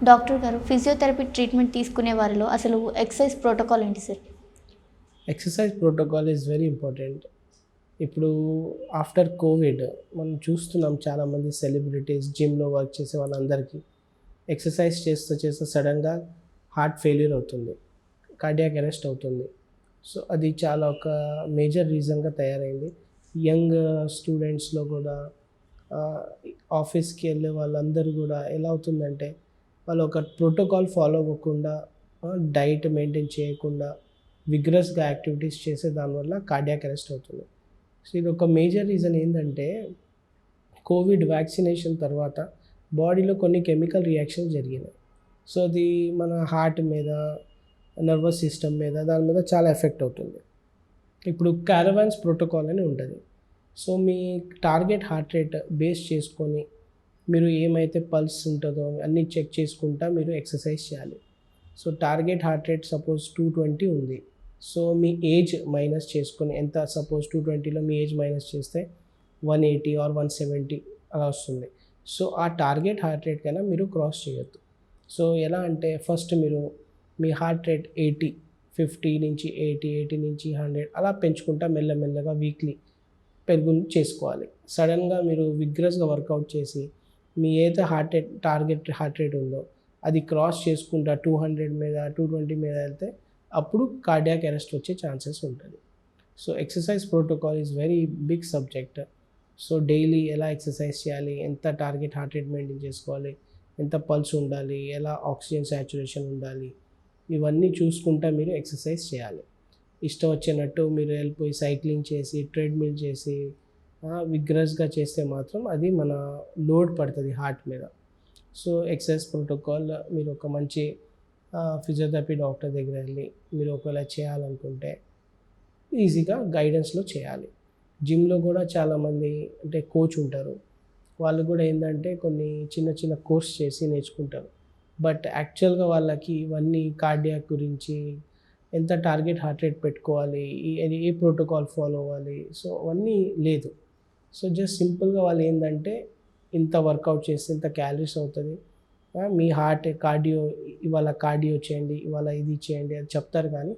Doctor గారు, physiotherapy treatment తీసుకునే వారిలో అసలు ఎక్సర్సైజ్ ప్రోటోకాల్ ఏంటి sir? Exercise protocol is very important. ఇప్పుడు ఆఫ్టర్ కోవిడ్ మనం చూస్తున్నాం చాలామంది సెలబ్రిటీస్, జిమ్లో వర్క్ చేసే వాళ్ళందరికీ ఎక్సర్సైజ్ చేస్తూ చేస్తూ సడన్గా హార్ట్ ఫెయిల్యూర్ అవుతుంది, కార్డియాక్ అరెస్ట్ అవుతుంది. సో అది చాలా ఒక మేజర్ రీజన్గా తయారైంది. యంగ్ స్టూడెంట్స్లో కూడా ఆఫీస్కి వెళ్ళే వాళ్ళందరూ కూడా ఎలా అవుతుందంటే వాళ్ళు ఒక ప్రోటోకాల్ ఫాలో అవ్వకుండా, డైట్ మెయింటైన్ చేయకుండా విగ్రస్గా యాక్టివిటీస్ చేసే దానివల్ల కార్డియాక్ అరెస్ట్ అవుతుంది. సో ఇది ఒక మేజర్ రీజన్ ఏంటంటే కోవిడ్ వ్యాక్సినేషన్ తర్వాత బాడీలో కొన్ని కెమికల్ రియాక్షన్స్ జరిగినాయి. సో అది మన హార్ట్ మీద, నర్వస్ సిస్టమ్ మీద, దాని మీద చాలా ఎఫెక్ట్ అవుతుంది. ఇప్పుడు క్యారవాన్స్ ప్రోటోకాల్ అని ఉంటుంది. సో మీ టార్గెట్ హార్ట్ రేట్ బేస్ చేసుకొని మీరు ఏమైతే పల్స్ ఉంటుందో అన్నీ చెక్ చేసుకుంటా మీరు ఎక్సర్సైజ్ చేయాలి. So target heart rate suppose 220 ఉంది. సో మీ ఏజ్ మైనస్ చేసుకొని, ఎంత సపోజ్ 220లో మీ ఏజ్ మైనస్ చేస్తే 180 ఆర్ 170 అలా వస్తుంది. సో ఆ టార్గెట్ హార్ట్ రేట్ కన్నా మీరు క్రాస్ చేయొద్దు. సో ఎలా అంటే ఫస్ట్ మీరు మీ హార్ట్ రేట్ 80, 50 నుంచి 80, 80 నుంచి 100 అలా పెంచుకుంటా మెల్లమెల్లగా వీక్లీ చేసుకోవాలి. సడన్గా మీరు విగ్రస్గా వర్కౌట్ చేసి మీ ఏదైతే టార్గెట్ హార్ట్ రేట్ ఉందో అది క్రాస్ చేసుకుంటా 200 మీద, 220 మీద వెళ్తే అప్పుడు కార్డియాక్ అరెస్ట్ వచ్చే ఛాన్సెస్ ఉంటుంది. So exercise protocol is very big subject. So daily ఎలా ఎక్సర్సైజ్ చేయాలి, ఎంత టార్గెట్ హార్ట్ రేట్ మెయింటైన్ చేసుకోవాలి, ఎంత పల్స్ ఉండాలి, ఎలా ఆక్సిజన్ సాచురేషన్ ఉండాలి, ఇవన్నీ చూసుకుంటా మీరు ఎక్సర్సైజ్ చేయాలి. ఇష్టం వచ్చినట్టు మీరు వెళ్ళిపోయి సైక్లింగ్ చేసి, ట్రెడ్మిల్ చేసి విగ్రస్గా చేస్తే మాత్రం అది మన లోడ్ పడుతుంది హార్ట్ మీద. సో ఎక్సర్సైజ్ ప్రోటోకాల్ మీరు ఒక మంచి ఫిజియోథెరపీ డాక్టర్ దగ్గర వెళ్ళి మీరు ఒకవేళ చేయాలనుకుంటే ఈజీగా గైడెన్స్లో చేయాలి. జిమ్లో కూడా చాలామంది అంటే కోచ్ ఉంటారు, వాళ్ళు కూడా ఏంటంటే కొన్ని చిన్న చిన్న కోర్స్ చేసి నేర్చుకుంటారు. బట్ యాక్చువల్గా వాళ్ళకి ఇవన్నీ కార్డియాక్ గురించి, ఎంత టార్గెట్ హార్ట్ రేట్ పెట్టుకోవాలి, ఏ ప్రోటోకాల్ ఫాలో అవ్వాలి, సో అవన్నీ లేదు. సో జస్ట్ సింపుల్గా వాళ్ళు ఏంటంటే ఇంత వర్కౌట్ చేస్తే ఇంత క్యాలరీస్ అవుతుంది, మీ కార్డియో ఇవాళ కార్డియో చేయండి, ఇవాళ ఇది చేయండి అది చెప్తారు. కానీ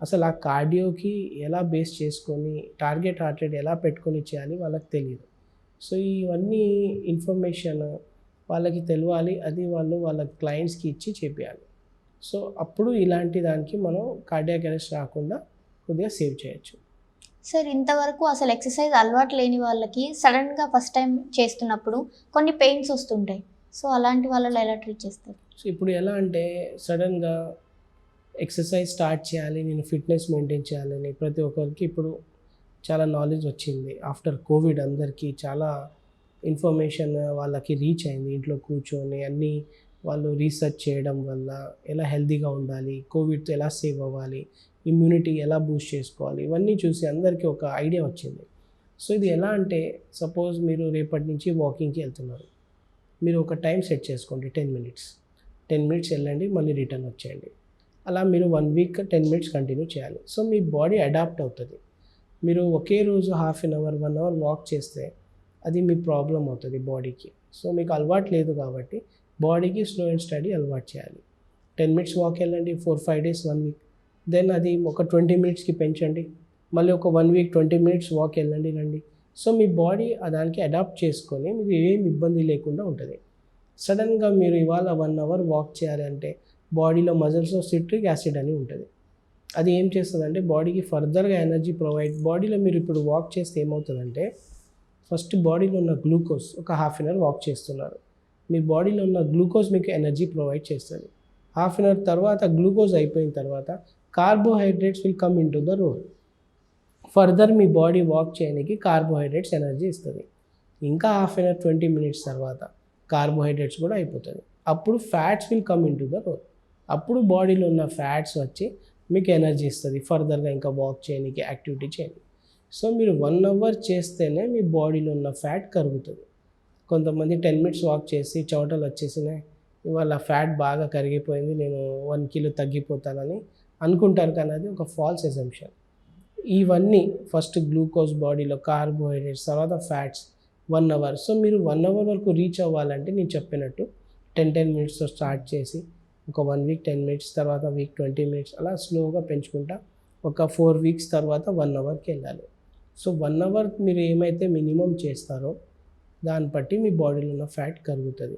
అసలు ఆ కార్డియోకి ఎలా బేస్ చేసుకొని టార్గెట్ హార్ట్ రేట్ ఎలా పెట్టుకొని చేయాలి వాళ్ళకి తెలియదు. సో ఇవన్నీ ఇన్ఫర్మేషన్ వాళ్ళకి తెలియాలి, అది వాళ్ళు వాళ్ళ క్లయింట్స్కి ఇచ్చి చేపియాలి. సో అప్పుడు ఇలాంటి దానికి మనం కార్డియాక్ అరెస్ట్ రాకుండా కొద్దిగా సేవ్ చేయొచ్చు. సార్, ఇంతవరకు అసలు ఎక్సర్సైజ్ అలవాటు లేని వాళ్ళకి సడన్గా ఫస్ట్ టైం చేస్తున్నప్పుడు కొన్ని పెయిన్స్ వస్తుంటాయి. సో అలాంటి వాళ్ళలో ఎలా ట్రీట్ చేస్తారు? సో ఇప్పుడు ఎలా అంటే సడన్గా ఎక్సర్సైజ్ స్టార్ట్ చేయాలి, నేను ఫిట్నెస్ మెయింటైన్ చేయాలని ప్రతి ఒక్కరికి ఇప్పుడు చాలా నాలెడ్జ్ వచ్చింది. ఆఫ్టర్ కోవిడ్ అందరికీ చాలా ఇన్ఫర్మేషన్ వాళ్ళకి రీచ్ అయింది. ఇంట్లో కూర్చొని అన్నీ వాళ్ళు రీసెర్చ్ చేయడం వల్ల ఎలా హెల్తీగా ఉండాలి, కోవిడ్తో ఎలా సేవ్ అవ్వాలి, ఇమ్యూనిటీ ఎలా బూస్ట్ చేసుకోవాలి, ఇవన్నీ చూసి అందరికీ ఒక ఐడియా వచ్చింది. సో ఇది ఎలా అంటే సపోజ్ మీరు రేపటి నుంచి వాకింగ్కి వెళ్తున్నారు, మీరు ఒక టైం సెట్ చేసుకోండి, 10 minutes. 10 minutes వెళ్ళండి, మళ్ళీ రిటర్న్ వచ్చేయండి. అలా మీరు 1 week 10 minutes కంటిన్యూ చేయాలి. సో మీ బాడీ అడాప్ట్ అవుతుంది. మీరు ఒకే రోజు half an hour 1 hour walk చేస్తే అది మీ ప్రాబ్లం అవుతుంది బాడీకి. సో మీకు అలవాటు లేదు కాబట్టి బాడీకి స్లో అండ్ స్టడీ అలవాటు చేయాలి. 10 minutes వాక్ వెళ్ళండి, 4-5 days 1 week. దెన్ అది ఒక 20 minutesకి పెంచండి, మళ్ళీ ఒక 1 week 20 minutes వాక్ వెళ్ళండి రండి. సో మీ బాడీ దానికి అడాప్ట్ చేసుకొని మీకు ఏం ఇబ్బంది లేకుండా ఉంటుంది. సడన్గా మీరు ఇవాళ 1 hour వాక్ చేయాలి అంటే బాడీలో మజిల్స్లో సిట్రిక్ యాసిడ్ అని ఉంటుంది. అది ఏం చేస్తుందంటే బాడీకి ఫర్దర్గా ఎనర్జీ ప్రొవైడ్. బాడీలో మీరు ఇప్పుడు వాక్ చేస్తే ఏమవుతుందంటే ఫస్ట్ బాడీలో ఉన్న గ్లూకోజ్ ఒక హాఫ్ అన్ అవర్ వాక్ చేస్తున్నారు, మీ బాడీలో ఉన్న గ్లూకోజ్ మీకు ఎనర్జీ ప్రొవైడ్ చేస్తుంది. హాఫ్ అన్ అవర్ తర్వాత గ్లూకోజ్ అయిపోయిన తర్వాత carbohydrates will come into the role. Further మీ బాడీ వాక్ చేయడానికి కార్బోహైడ్రేట్స్ ఎనర్జీ ఇస్తుంది. ఇంకా హాఫ్ అన్ అవర్ 20 minutes తర్వాత కార్బోహైడ్రేట్స్ కూడా అయిపోతుంది. అప్పుడు fats will come into the role. అప్పుడు బాడీలో ఉన్న ఫ్యాట్స్ వచ్చి మీకు ఎనర్జీ ఇస్తుంది ఫర్దర్గా ఇంకా వాక్ చేయడానికి, యాక్టివిటీ చేయడానికి. సో మీరు 1 hour చేస్తేనే మీ బాడీలో ఉన్న ఫ్యాట్ కరుగుతుంది. కొంతమంది 10 minutes వాక్ చేసి చెమటలు వచ్చేసినాయి, ఇవాళ ఫ్యాట్ బాగా కరిగిపోయింది, నేను 1 kilo తగ్గిపోతానని అనుకుంటారు. కానీ అది ఒక ఫాల్స్ అజంప్షన్. ఇవన్నీ ఫస్ట్ గ్లూకోజ్ బాడీలో, కార్బోహైడ్రేట్స్, తర్వాత ఫ్యాట్స్ 1 hour. సో మీరు 1 hour వరకు రీచ్ అవ్వాలంటే నేను చెప్పినట్టు 10 మినిట్స్తో స్టార్ట్ చేసి ఒక 1 వీక్ 10 మినిట్స్, తర్వాత వీక్ 20 మినిట్స్, అలా స్లోగా పెంచుకుంటా ఒక 4 వీక్స్ తర్వాత 1 అవర్కి వెళ్ళాలి. సో 1 అవర్ మీరు ఏమైతే మినిమం చేస్తారో దాన్ని బట్టి మీ బాడీలో ఉన్న ఫ్యాట్ కరుగుతుంది.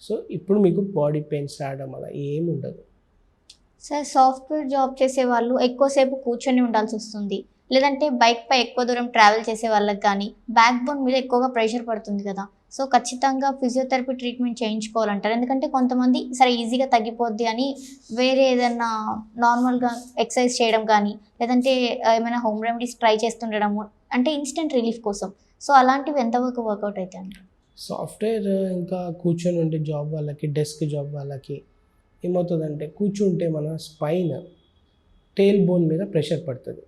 సో ఇప్పుడు మీకు బాడీ పెయిన్స్ రావడం అలా ఏమి ఉండదు. సార్ సాఫ్ట్వేర్ జాబ్ చేసే వాళ్ళు ఎక్కువసేపు కూర్చొని ఉండాల్సి వస్తుంది, లేదంటే బైక్పై ఎక్కువ దూరం ట్రావెల్ చేసే వాళ్ళకి కానీ బ్యాక్ బోన్ మీద ఎక్కువగా ప్రెషర్ పడుతుంది కదా. సో ఖచ్చితంగా ఫిజియోథెరపీ ట్రీట్మెంట్ చేయించుకోవాలంటారు. ఎందుకంటే కొంతమంది సరే ఈజీగా తగ్గిపోద్ది అని వేరే ఏదైనా నార్మల్గా ఎక్సర్సైజ్ చేయడం కానీ, లేదంటే ఏమైనా హోమ్ రెమెడీస్ ట్రై చేస్తుండడము, అంటే ఇన్స్టెంట్ రిలీఫ్ కోసం. సో అలాంటివి ఎంతవరకు వర్కౌట్ అవుతాయి అండి? సాఫ్ట్వేర్ ఇంకా కూర్చొని ఉండే జాబ్ వాళ్ళకి, డెస్క్ జాబ్ వాళ్ళకి ఏమవుతుందంటే కూర్చుంటే మన స్పైన్, టేల్ బోన్ మీద ప్రెషర్ పడుతుంది.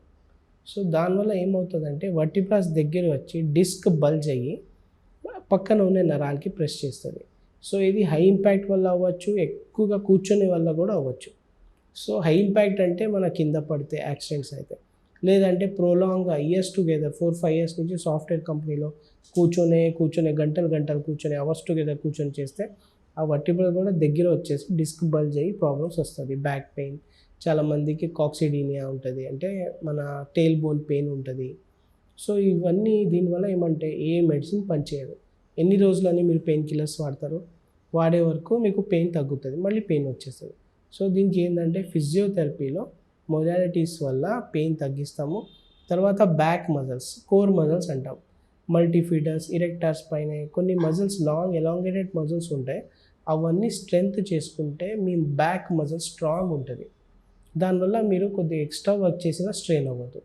సో దానివల్ల ఏమవుతుందంటే వర్టిబ్రాస్ దగ్గర వచ్చి డిస్క్ బల్జ్ అయ్యి పక్కన ఉన్న నరాలకి ప్రెస్ చేస్తుంది. సో ఇది హై ఇంపాక్ట్ వల్ల అవ్వచ్చు, ఎక్కువగా కూర్చొని వల్ల కూడా అవ్వచ్చు. సో హై ఇంపాక్ట్ అంటే మన కింద పడితే యాక్సిడెంట్స్ అయితే, లేదంటే ప్రోలాంగ్గా ఇయర్స్ టుగెదర్ 4-5 ఇయర్స్ నుంచి సాఫ్ట్వేర్ కంపెనీలో కూర్చొని గంటలు కూర్చొని అవర్స్ టుగెదర్ కూర్చొని చేస్తే ఆ వర్టిబ్రల్ కూడా దగ్గర వచ్చేసి డిస్క్ బల్జ్ అయ్యి ప్రాబ్లమ్స్ వస్తుంది. బ్యాక్ పెయిన్, చాలామందికి కాక్సిడీనియా ఉంటుంది, అంటే మన టేల్ బోన్ పెయిన్ ఉంటుంది. సో ఇవన్నీ దీనివల్ల ఏమంటే ఏ మెడిసిన్ పనిచేయదు. ఎన్ని రోజులని మీరు పెయిన్ కిల్లర్స్ వాడతారు, వాడే వరకు మీకు పెయిన్ తగ్గుతుంది, మళ్ళీ పెయిన్ వచ్చేస్తుంది. సో దీనికి ఏంటంటే ఫిజియోథెరపీలో మొడాలిటీస్ వల్ల పెయిన్ తగ్గిస్తాము. తర్వాత బ్యాక్ మజిల్స్, కోర్ మజిల్స్ అంటాం, మల్టీఫీడర్స్, ఇరెక్టార్స్ పైన కొన్ని మజిల్స్ లాంగ్ ఎలాంగేటెడ్ మజిల్స్ ఉంటాయి. అవన్నీ స్ట్రెంగ్త్ చేసుకుంటే మీ బ్యాక్ మజిల్ స్ట్రాంగ్ ఉంటుంది. దానివల్ల మీరు కొద్దిగా ఎక్స్ట్రా వర్క్ చేసినా స్ట్రెయిన్ అవ్వదు.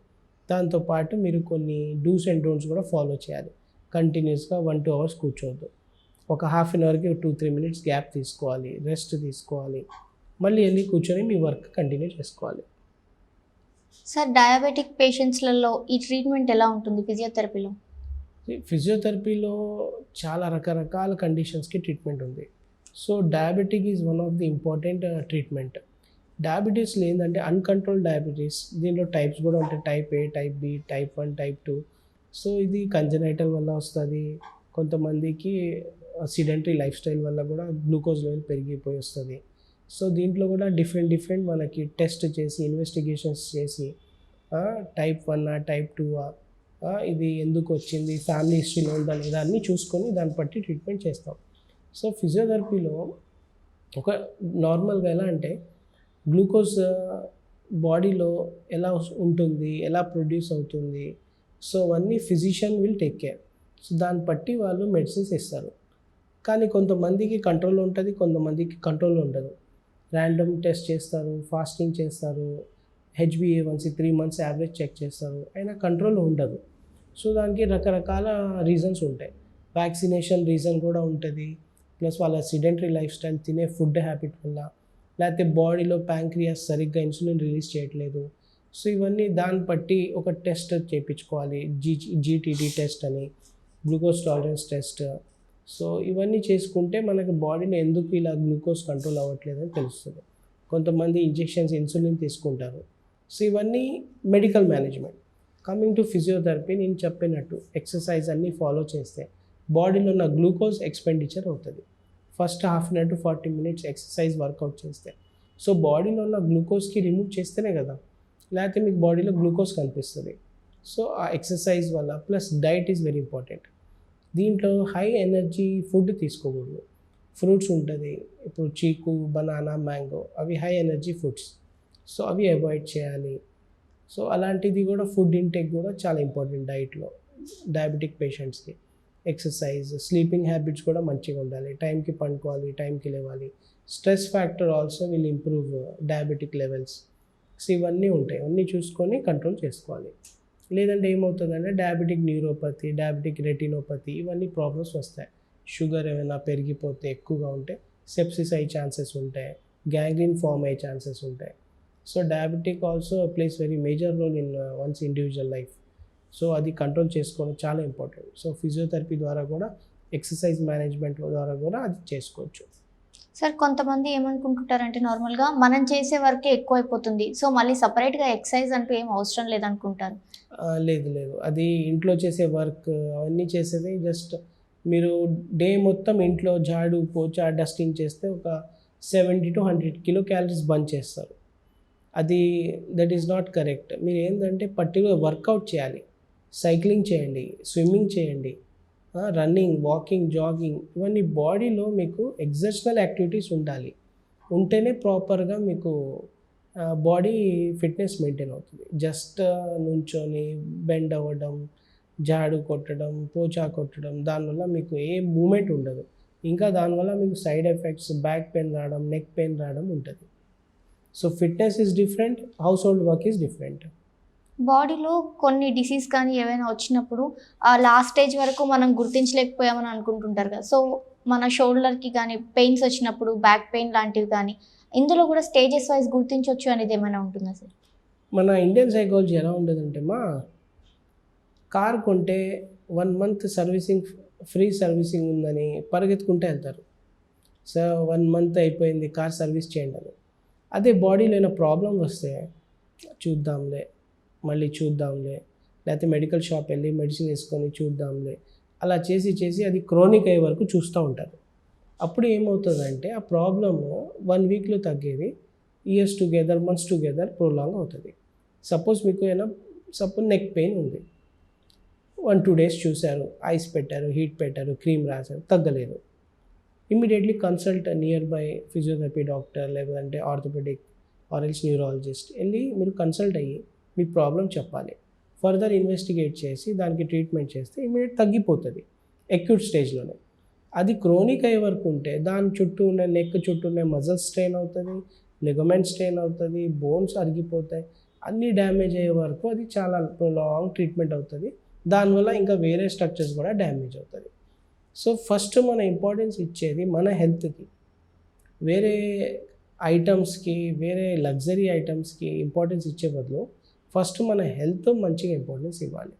దాంతోపాటు మీరు కొన్ని డూస్ అండ్ డోంట్స్ కూడా ఫాలో చేయాలి. కంటిన్యూస్గా 1-2 అవర్స్ కూర్చోవద్దు. ఒక హాఫ్ అన్ అవర్కి 2-3 మినిట్స్ గ్యాప్ తీసుకోవాలి, రెస్ట్ తీసుకోవాలి, మళ్ళీ వెళ్ళి కూర్చొని మీ వర్క్ కంటిన్యూ చేసుకోవాలి. సార్ డయాబెటిక్ పేషెంట్స్లలో ఈ ట్రీట్మెంట్ ఎలా ఉంటుంది ఫిజియోథెరపీలో? ఫిజియోథెరపీలో చాలా రకరకాల కండిషన్స్కి ట్రీట్మెంట్ ఉంది. So diabetic is one of the important treatment. డయాబెటీస్లో ఏంటంటే అన్కంట్రోల్ డయాబెటీస్, దీనిలో టైప్స్ కూడా ఉంటాయి, type A, type B, type 1, type 2. So ఇది కంజనైటల్ వల్ల వస్తుంది. కొంతమందికి సిడెంటరీ లైఫ్ స్టైల్ వల్ల కూడా గ్లూకోజ్ లెవెల్ పెరిగిపోయి వస్తుంది. సో దీంట్లో కూడా డిఫరెంట్ మనకి టెస్ట్ చేసి, ఇన్వెస్టిగేషన్స్ చేసి టైప్ 1, టైప్ 2, ఇది ఎందుకు వచ్చింది, ఫ్యామిలీ హిస్టరీలో ఉందా లేదా అన్నీ చూసుకొని దాన్ని బట్టి ట్రీట్మెంట్ చేస్తాం. సో ఫిజియోథెరపీలో ఒక నార్మల్గా ఎలా అంటే గ్లూకోజ్ బాడీలో ఎలా ఉంటుంది, ఎలా ప్రొడ్యూస్ అవుతుంది, సో అవన్నీ physician will take care. So దాన్ని బట్టి వాళ్ళు మెడిసిన్స్ ఇస్తారు. కానీ కొంతమందికి కంట్రోల్లో ఉంటుంది, కొంతమందికి కంట్రోల్లో ఉండదు. ర్యాండమ్ టెస్ట్ చేస్తారు, ఫాస్టింగ్ చేస్తారు, HbA1c 3 months యావరేజ్ చెక్ చేస్తారు, అయినా కంట్రోల్లో ఉండదు. సో దానికి రకరకాల రీజన్స్ ఉంటాయి. వ్యాక్సినేషన్ రీజన్ కూడా ఉంటుంది, ప్లస్ వాళ్ళ సిడెంటరీ లైఫ్ స్టైల్, తినే ఫుడ్ హ్యాబిట్ వల్ల, లేకపోతే బాడీలో ప్యాంక్రియాస్ సరిగ్గా ఇన్సులిన్ రిలీజ్ చేయట్లేదు. సో ఇవన్నీ దాన్ని బట్టి ఒక టెస్ట్ చేయించుకోవాలి, GTT టెస్ట్ అని, గ్లూకోజ్ టాలరెన్స్ టెస్ట్. సో ఇవన్నీ చేసుకుంటే మనకి బాడీలో ఎందుకు ఇలా గ్లూకోజ్ కంట్రోల్ అవ్వట్లేదని తెలుస్తుంది. కొంతమంది ఇంజెక్షన్స్ ఇన్సులిన్ తీసుకుంటారు. సో ఇవన్నీ medical management. Coming to physiotherapy, నేను చెప్పినట్టు ఎక్సర్సైజ్ అన్నీ ఫాలో చేస్తే బాడీలో ఉన్న గ్లూకోజ్ ఎక్స్పెండిచర్ అవుతుంది. First half an hour to 40 minutes exercise workout చేస్తే. సో బాడీలో ఉన్న గ్లూకోజ్కి రిమూవ్ చేస్తేనే కదా, లేకపోతే మీకు బాడీలో గ్లూకోజ్ కనిపిస్తుంది. సో ఆ ఎక్సర్సైజ్ వల్ల, plus diet is very important. దీంట్లో హై ఎనర్జీ ఫుడ్ తీసుకోకూడదు. ఫ్రూట్స్ ఉంటుంది, ఇప్పుడు చీకు, బనానా, మ్యాంగో, అవి హై ఎనర్జీ ఫుడ్స్. సో అవి అవాయిడ్ చేయాలి. సో అలాంటిది కూడా ఫుడ్ ఇంటేక్ కూడా చాలా ఇంపార్టెంట్ డైట్లో డయాబెటిక్ పేషెంట్స్కి. ఎక్సర్సైజ్, స్లీపింగ్ హ్యాబిట్స్ కూడా మంచిగా ఉండాలి, టైంకి పండుకోవాలి, టైంకి లేవాలి. Stress factor also will improve diabetic levels. So ఇవన్నీ ఉంటాయి, అన్నీ చూసుకొని కంట్రోల్ చేసుకోవాలి. లేదంటే ఏమవుతుందంటే డయాబెటిక్ న్యూరోపతి, డయాబెటిక్ రెటినోపతి, ఇవన్నీ ప్రాబ్లమ్స్ వస్తాయి. షుగర్ ఏమైనా పెరిగిపోతే ఎక్కువగా ఉంటే సెప్సిస్ అయ్యే ఛాన్సెస్ ఉంటాయి, గ్యాంగ్రీన్ ఫామ్ అయ్యే ఛాన్సెస్ ఉంటాయి. So diabetic also plays very major role in one's individual life. So అది కంట్రోల్ చేసుకోవడం చాలా ఇంపార్టెంట్. సో ఫిజియోథెరపీ ద్వారా కూడా, ఎక్సర్సైజ్ మేనేజ్మెంట్ ద్వారా కూడా అది చేసుకోవచ్చు. సార్ కొంతమంది ఏమనుకుంటుంటారంటే నార్మల్గా మనం చేసే వర్కే ఎక్కువ అయిపోతుంది, సో మళ్ళీ సపరేట్గా ఎక్సర్సైజ్ అంటూ ఏం అవసరం లేదనుకుంటారు. లేదు, అది ఇంట్లో చేసే వర్క్ అవన్నీ చేసేది జస్ట్ మీరు డే మొత్తం ఇంట్లో జాడు పోచా డస్టింగ్ చేస్తే ఒక 70 to 100 కిలో క్యాలరీస్ బర్న్ చేస్తారు. అది దట్ ఈస్ నాట్ కరెక్ట్. మీరు ఏంటంటే పర్టికులర్ వర్కౌట్ చేయాలి, సైక్లింగ్ చేయండి, స్విమ్మింగ్ చేయండి, రన్నింగ్, వాకింగ్, జాగింగ్, ఇవన్నీ బాడీలో మీకు ఎగ్జర్షనల్ యాక్టివిటీస్ ఉండాలి. ఉంటేనే ప్రాపర్గా మీకు బాడీ ఫిట్నెస్ మెయింటైన్ అవుతుంది. జస్ట్ నుంచొని బెండ్ అవ్వడం, జాడు కొట్టడం, పోచా కొట్టడం, దానివల్ల మీకు ఏ మూమెంట్ ఉండదు. ఇంకా దానివల్ల మీకు సైడ్ ఎఫెక్ట్స్, బ్యాక్ పెయిన్ రావడం, నెక్ పెయిన్ రావడం ఉంటుంది. So fitness is different, house hold work is different. బాడీలో కొన్ని డిసీజ్ కానీ ఏవైనా వచ్చినప్పుడు ఆ లాస్ట్ స్టేజ్ వరకు మనం గుర్తించలేకపోయామని అనుకుంటుంటారు కదా. సో మన షోల్డర్కి కానీ పెయిన్స్ వచ్చినప్పుడు, బ్యాక్ పెయిన్ లాంటివి కానీ, ఇందులో కూడా స్టేజెస్ వైజ్ గుర్తించవచ్చు అనేది ఏమైనా ఉంటుందా సార్? మన ఇండియన్ సైకాలజీ ఎలా ఉండదంటే కార్ కొంటే 1 month సర్వీసింగ్, ఫ్రీ సర్వీసింగ్ ఉందని పరిగెత్తుకుంటూ వెళ్తారు. సో 1 month అయిపోయింది, కార్ సర్వీస్ చేయండి అని. అదే బాడీలో ఏమైనా ప్రాబ్లం వస్తే చూద్దాంలే, మళ్ళీ చూద్దాంలే, లేకపోతే మెడికల్ షాప్ వెళ్ళి మెడిసిన్ వేసుకొని చూద్దాంలే, అలా చేసి అది క్రోనిక్ అయ్యే వరకు చూస్తూ ఉంటారు. అప్పుడు ఏమవుతుందంటే ఆ ప్రాబ్లము 1 weekలో తగ్గేది years together, months together prolong అవుతుంది. సపోజ్ మీకు నెక్ పెయిన్ ఉంది, 1-2 days చూశారు, ఐస్ పెట్టారు, హీట్ పెట్టారు, క్రీమ్ రాశారు, తగ్గలేదు. Immediately consult near by physiotherapy doctor, లేదంటే ఆర్థోపెడిక్ ఆర్ ఎల్స్ న్యూరాలజిస్ట్ వెళ్ళి మీరు కన్సల్ట్ అయ్యి మీ ప్రాబ్లం చెప్పాలి. ఫర్దర్ ఇన్వెస్టిగేట్ చేసి దానికి ట్రీట్మెంట్ చేస్తే ఇమ్మీడియట్ తగ్గిపోతుంది అక్యూట్ స్టేజ్లోనే. అది క్రోనిక్ అయ్యే వరకు ఉంటే దాని చుట్టూ ఉన్న నెక్ చుట్టూ ఉన్న మజిల్స్ స్ట్రెయిన్ అవుతుంది, లిగమెంట్ స్ట్రెయిన్ అవుతుంది, బోన్స్ అరిగిపోతాయి, అన్నీ డ్యామేజ్ అయ్యే వరకు అది చాలా లాంగ్ ట్రీట్మెంట్ అవుతుంది. దానివల్ల ఇంకా వేరే స్ట్రక్చర్స్ కూడా డ్యామేజ్ అవుతుంది. సో ఫస్ట్ మన ఇంపార్టెన్స్ ఇచ్చేది మన హెల్త్కి. వేరే ఐటమ్స్కి, వేరే లగ్జరీ ఐటమ్స్కి ఇంపార్టెన్స్ ఇచ్చే బదులు ఫస్ట్ మన హెల్త్ మంచిగా ఇంపార్టెన్స్ ఇవ్వాలి.